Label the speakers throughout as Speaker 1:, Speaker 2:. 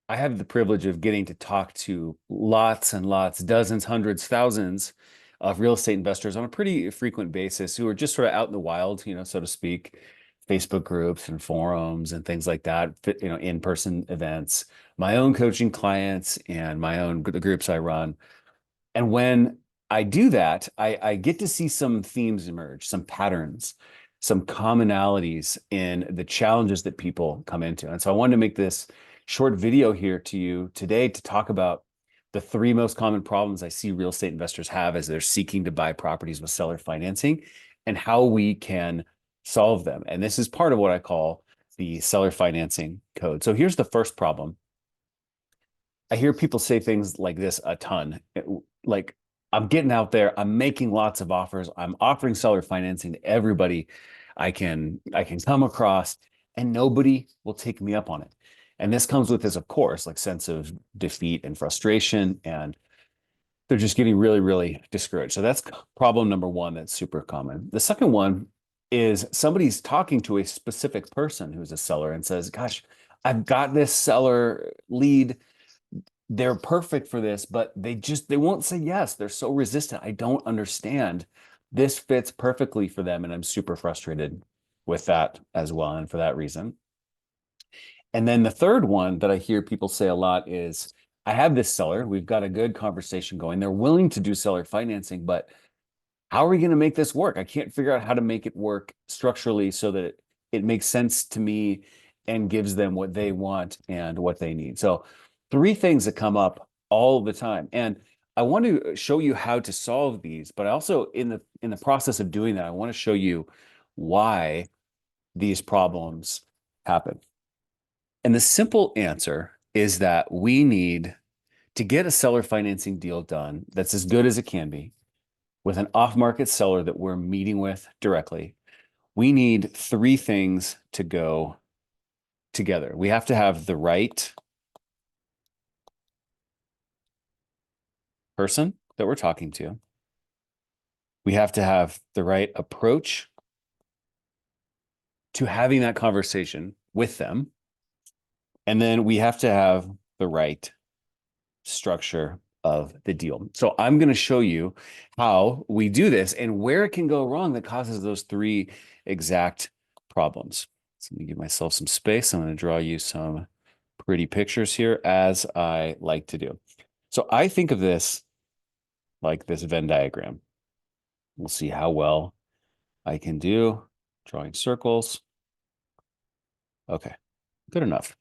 Speaker 1: I have the privilege of getting to talk to lots and lots, dozens, hundreds, thousands of real estate investors on a pretty frequent basis who are just sort of out in the wild, so to speak, Facebook groups and forums and things like that, in-person events, my own coaching clients and the groups I run. And when I do that, I get to see some themes emerge, some patterns, some commonalities in the challenges that people come into. And so I wanted to make this short video here to you today to talk about the three most common problems I see real estate investors have as they're seeking to buy properties with seller financing and how we can solve them. And this is part of what I call the seller financing code. So here's the first problem. I hear people say things like this a ton. Like, I'm getting out there, I'm making lots of offers, I'm offering seller financing to everybody I can come across, and nobody will take me up on it. And this comes with this, of course, like sense of defeat and frustration, and they're just getting really, really discouraged. So that's problem number one that's super common. The second one is somebody's talking to a specific person who's a seller and says, gosh, I've got this seller lead, they're perfect for this, but they won't say yes. They're so resistant. I don't understand. This fits perfectly for them, and I'm super frustrated with that as well, and for that reason. And then the third one that I hear people say a lot is, I have this seller, we've got a good conversation going. They're willing to do seller financing, but how are we going to make this work? I can't figure out how to make it work structurally so that it makes sense to me and gives them what they want and what they need. So three things that come up all the time. And I want to show you how to solve these, but also in the process of doing that, I want to show you why these problems happen. And the simple answer is that we need to get a seller financing deal done that's as good as it can be with an off-market seller that we're meeting with directly. We need three things to go together. We have to have the right person that we're talking to. We have to have the right approach to having that conversation with them. And then we have to have the right structure of the deal. So I'm going to show you how we do this and where it can go wrong that causes those three exact problems. So let me give myself some space. I'm going to draw you some pretty pictures here, as I like to do. So I think of this like this Venn diagram. We'll see how well I can do drawing circles. Okay, good enough.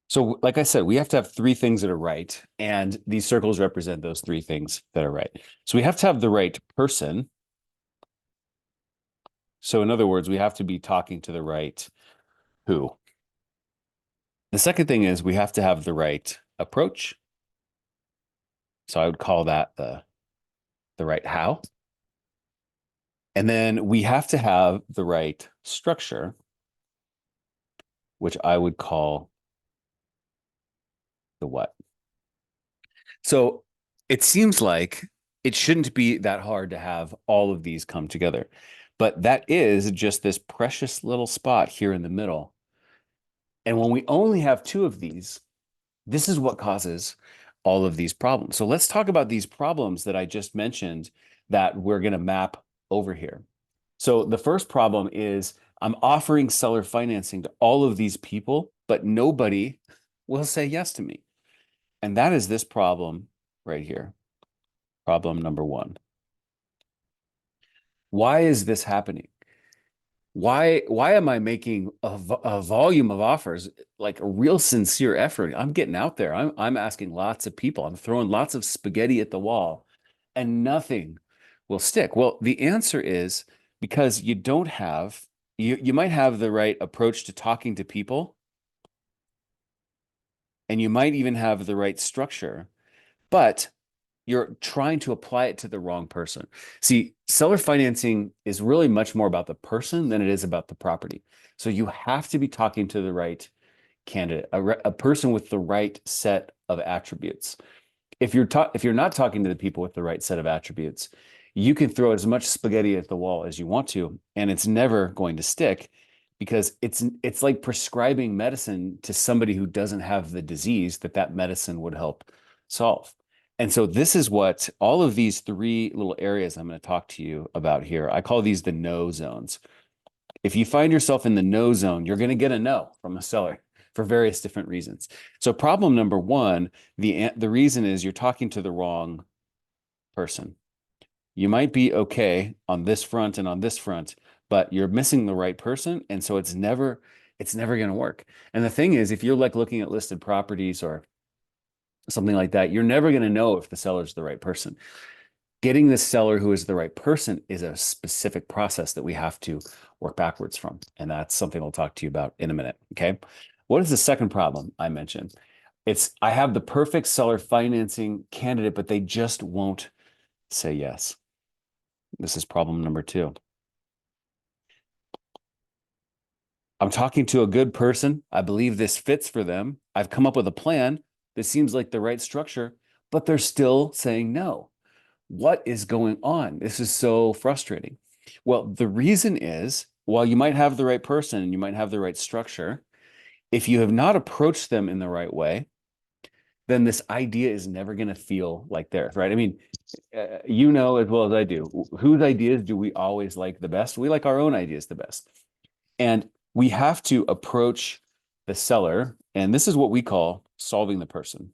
Speaker 1: So like I said, we have to have three things that are right, and these circles represent those three things that are right. So we have to have the right person. So in other words, we have to be talking to the right who. The second thing is we have to have the right approach. So I would call that the right how. And then we have to have the right structure, which I would call the what. So it seems like it shouldn't be that hard to have all of these come together, but that is just this precious little spot here in the middle. And when we only have two of these, this is what causes all of these problems. So let's talk about these problems that I just mentioned that we're going to map over here. So the first problem is I'm offering seller financing to all of these people, but nobody will say yes to me. And that is this problem right here. Problem number one. Why is this happening? Why am I making a volume of offers, like a real sincere effort? I'm getting out there. I'm asking lots of people. I'm throwing lots of spaghetti at the wall, and nothing will stick. Well, the answer is because you don't have you might have the right approach to talking to people, and you might even have the right structure, but you're trying to apply it to the wrong person. See, seller financing is really much more about the person than it is about the property. So you have to be talking to the right candidate, a person with the right set of attributes. If you're not talking to the people with the right set of attributes, you can throw as much spaghetti at the wall as you want to, and it's never going to stick because it's like prescribing medicine to somebody who doesn't have the disease that that medicine would help solve. And so this is what all of these three little areas I'm going to talk to you about here. I call these the no zones. If you find yourself in the no zone, you're going to get a no from the seller for various different reasons. So problem number one, the reason is you're talking to the wrong person. You might be okay on this front and on this front, but you're missing the right person, and so it's never going to work. And the thing is, if you're like looking at listed properties or something like that, you're never going to know if the seller's the right person. Getting the seller who is the right person is a specific process that we have to work backwards from. And that's something I'll talk to you about in a minute. Okay. What is the second problem I mentioned? It's I have the perfect seller financing candidate, but they just won't say yes. This is problem number two. I'm talking to a good person. I believe this fits for them. I've come up with a plan that seems like the right structure, but they're still saying no. What is going on? This is so frustrating. Well, the reason is while you might have the right person and you might have the right structure, if you have not approached them in the right way, then this idea is never going to feel like theirs, right? I mean, you know as well as I do, whose ideas do we always like the best? We like our own ideas the best. And we have to approach the seller, and this is what we call solving the person.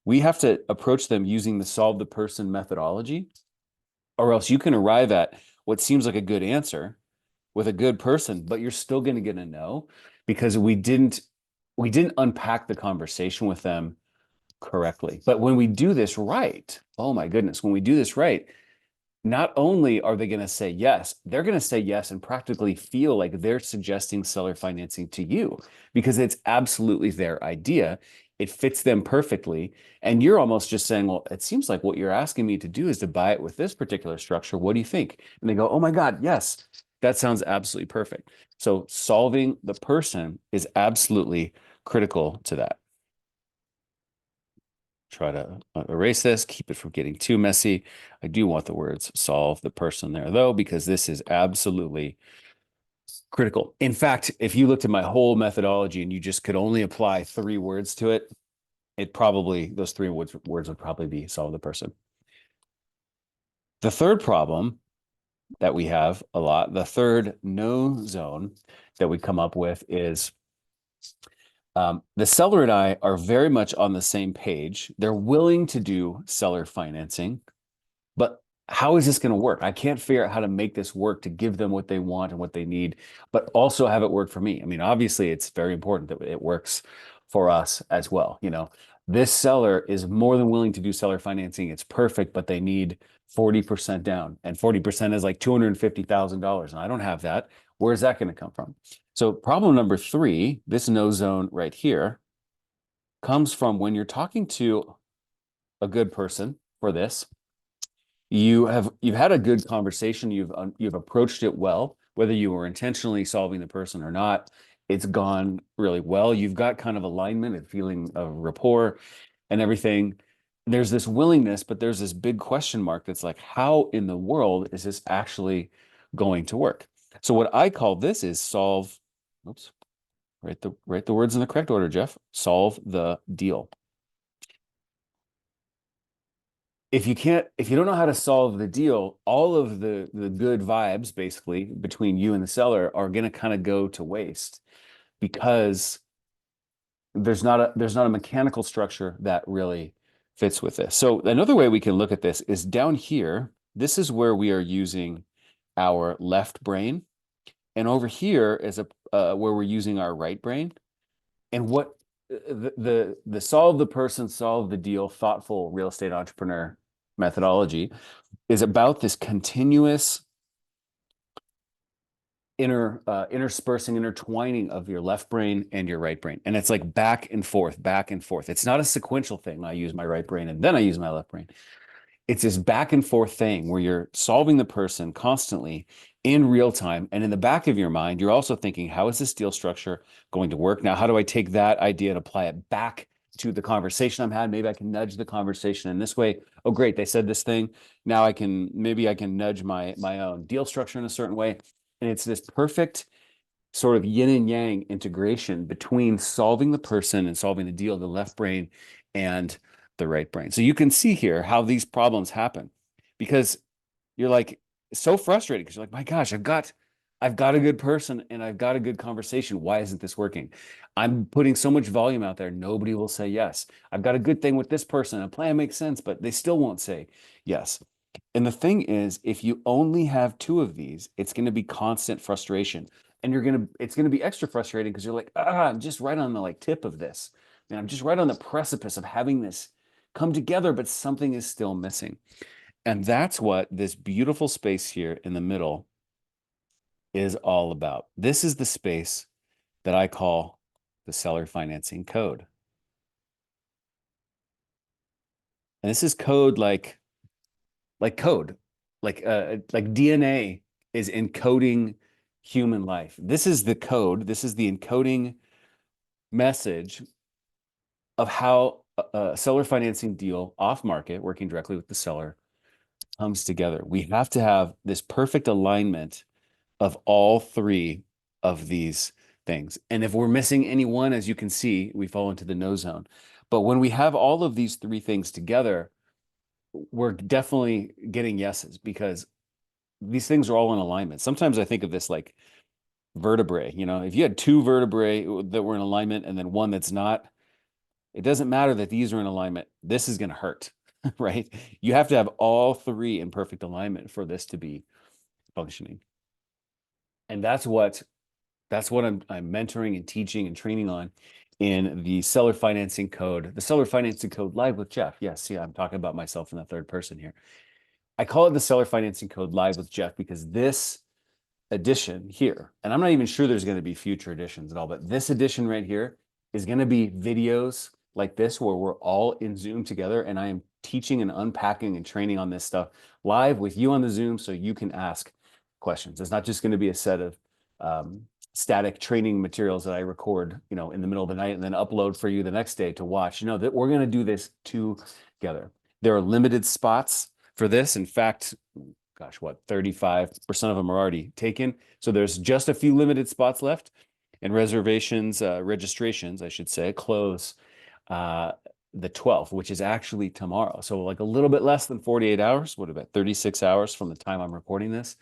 Speaker 1: We have to approach them using the solve the person methodology, or else you can arrive at what seems like a good answer with a good person, but you're still going to get a no because we didn't unpack the conversation with them correctly. But when we do this right, oh my goodness, when we do this right, not only are they going to say yes, they're going to say yes and practically feel like they're suggesting seller financing to you because it's absolutely their idea. It fits them perfectly. And you're almost just saying, well, it seems like what you're asking me to do is to buy it with this particular structure. What do you think? And they go, oh my God, yes, that sounds absolutely perfect. So solving the person is absolutely critical to that. Try to erase this, keep it from getting too messy. I do want the words solve the person there though, because this is absolutely critical. In fact, if you looked at my whole methodology and you just could only apply 3 words to it, those 3 words would probably be solve the person. The third problem that we have a lot, the third no zone that we come up with is the seller and I are very much on the same page. They're willing to do seller financing, but how is this going to work? I can't figure out how to make this work to give them what they want and what they need, but also have it work for me. I mean, obviously, it's very important that it works for us as well. You know, this seller is more than willing to do seller financing. It's perfect, but they need 40% down, and 40% is like $250,000. And I don't have that. Where's that going to come from? So problem number 3, this no zone right here, comes from when you're talking to a good person for this. You've had a good conversation. You've approached it well, whether you were intentionally solving the person or not. It's gone really well. You've got kind of alignment and feeling of rapport and everything. There's this willingness, but there's this big question mark that's like, how in the world is this actually going to work? So what I call this is solve. Oops, write the words in the correct order, Jeff. Solve the deal. If you don't know how to solve the deal, all of the good vibes basically between you and the seller are going to kind of go to waste because there's not a mechanical structure that really fits with this. So another way we can look at this is down here. This is where we are using our left brain, and over here is where we're using our right brain. And what the solve the person, solve the deal, thoughtful real estate entrepreneur methodology is about this continuous interspersing, intertwining of your left brain and your right brain. And it's like back and forth, back and forth. It's not a sequential thing. I use my right brain and then I use my left brain. It's this back and forth thing where you're solving the person constantly in real time. And in the back of your mind, you're also thinking, how is this deal structure going to work? Now, how do I take that idea and apply it back to the conversation I'm had? Maybe I can nudge the conversation in this way. Oh, great. They said this thing. Now maybe I can nudge my own deal structure in a certain way. And it's this perfect sort of yin and yang integration between solving the person and solving the deal, the left brain and the right brain. So you can see here how these problems happen because you're like so frustrated because you're like, my gosh, I've got a good person and I've got a good conversation. Why isn't this working? I'm putting so much volume out there, nobody will say yes. I've got a good thing with this person, a plan makes sense, but they still won't say yes. And the thing is, if you only have two of these, it's going to be constant frustration. And it's going to be extra frustrating because you're like, I'm just right on the like tip of this. And I'm just right on the precipice of having this come together, but something is still missing. And that's what this beautiful space here in the middle is all about. This is the space that I call the seller financing code. And this is code code, like DNA is encoding human life. This is the code. This is the encoding message of how a seller financing deal off market, working directly with the seller, comes together. We have to have this perfect alignment of all three of these things. And if we're missing any one, as you can see, we fall into the no zone. But when we have all of these three things together, we're definitely getting yeses because these things are all in alignment. Sometimes I think of this like vertebrae. If you had two vertebrae that were in alignment and then one that's not, it doesn't matter that these are in alignment. This is going to hurt, right? You have to have all three in perfect alignment for this to be functioning. And that's what I'm mentoring and teaching and training on in the seller financing code, the seller financing code live with Jeff. Yes, yeah, I'm talking about myself in the third person here. I call it the seller financing code live with Jeff because this edition here, and I'm not even sure there's going to be future editions at all, but this edition right here is going to be videos like this where we're all in Zoom together and I am teaching and unpacking and training on this stuff live with you on the Zoom so you can ask questions. It's not just going to be a set of static training materials that I record, in the middle of the night and then upload for you the next day to watch. That we're going to do this together. There are limited spots for this. In fact, gosh, what, 35% of them are already taken. So there's just a few limited spots left, and registrations, I should say, close the 12th, which is actually tomorrow. So like a little bit less than 48 hours, what about 36 hours from the time I'm recording this,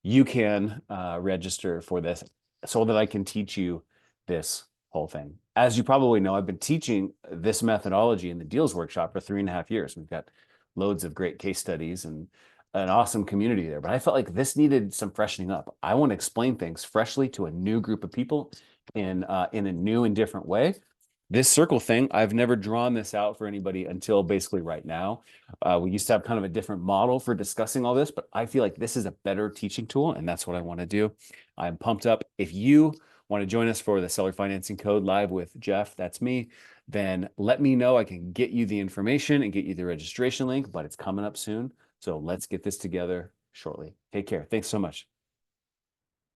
Speaker 1: you can register for this so that I can teach you this whole thing. As you probably know, I've been teaching this methodology in the Deals Workshop for 3.5 years. We've got loads of great case studies and an awesome community there, but I felt like this needed some freshening up. I want to explain things freshly to a new group of people in a new and different way. This circle thing, I've never drawn this out for anybody until basically right now. We used to have kind of a different model for discussing all this, but I feel like this is a better teaching tool, and that's what I want to do. I'm pumped up. If you want to join us for the Seller Financing Code live with Jeff, that's me, then let me know. I can get you the information and get you the registration link, but it's coming up soon. So let's get this together shortly. Take care. Thanks so much.